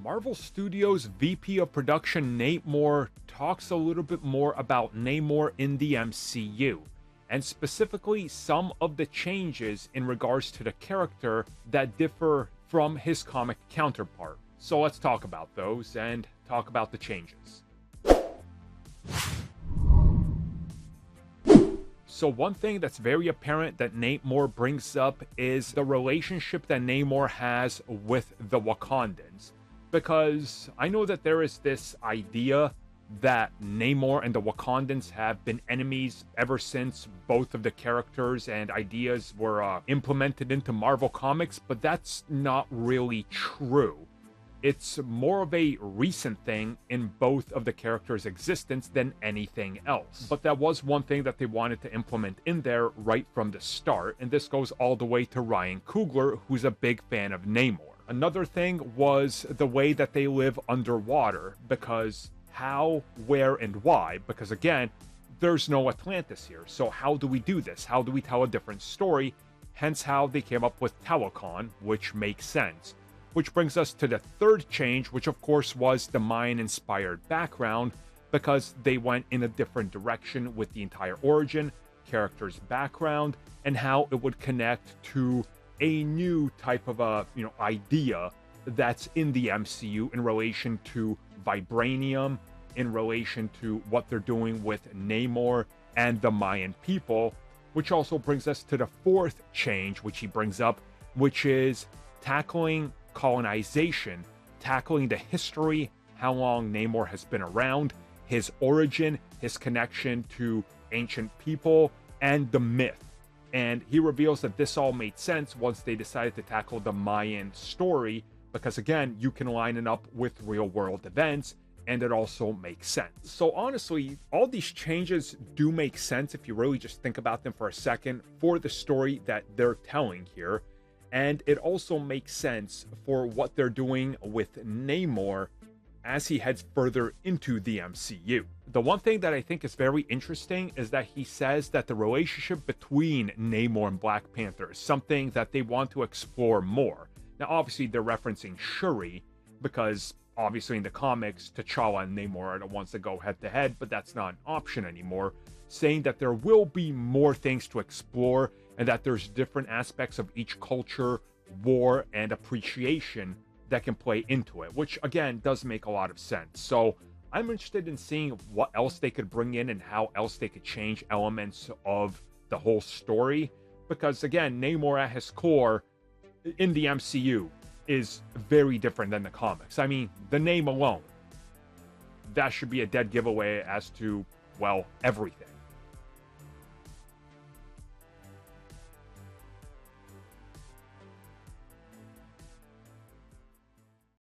Marvel Studios VP of Production Nate Moore talks a little bit more about Namor in the MCU, and specifically some of the changes in regards to the character that differ from his comic counterpart. So let's talk about those and talk about the changes. So one thing that's very apparent that Nate Moore brings up is the relationship that Namor has with the Wakandans. Because I know that there is this idea that Namor and the Wakandans have been enemies ever since both of the characters and ideas were implemented into Marvel Comics, but that's not really true. It's more of a recent thing in both of the characters' existence than anything else. But that was one thing that they wanted to implement in there right from the start, and this goes all the way to Ryan Coogler, who's a big fan of Namor. Another thing was the way that they live underwater, because how, where, and why? Because again, there's no Atlantis here, so how do we do this? How do we tell a different story? Hence how they came up with Telecon, which makes sense. Which brings us to the third change, which of course was the Mayan-inspired background, because they went in a different direction with the entire origin, character's background, and how it would connect to a new type of idea that's in the MCU in relation to vibranium, in relation to what they're doing with Namor and the Mayan people, which also brings us to the fourth change, which he brings up, which is tackling colonization, tackling the history, how long Namor has been around, his origin, his connection to ancient people, and the myth. And he reveals that this all made sense once they decided to tackle the Mayan story, because again, you can line it up with real-world events, and it also makes sense. So honestly, all these changes do make sense if you really just think about them for a second for the story that they're telling here. And it also makes sense for what they're doing with Namor as he heads further into the MCU. The one thing that I think is very interesting is that he says that the relationship between Namor and Black Panther is something that they want to explore more. Now, obviously, they're referencing Shuri, because obviously in the comics, T'Challa and Namor are the ones that go head-to-head, but that's not an option anymore, saying that there will be more things to explore, and that there's different aspects of each culture, war, and appreciation that can play into it, which again does make a lot of sense. So I'm interested in seeing what else they could bring in and how else they could change elements of the whole story, because again, Namor at his core in the MCU is very different than the comics. I mean, the name alone, that should be a dead giveaway as to, well, everything.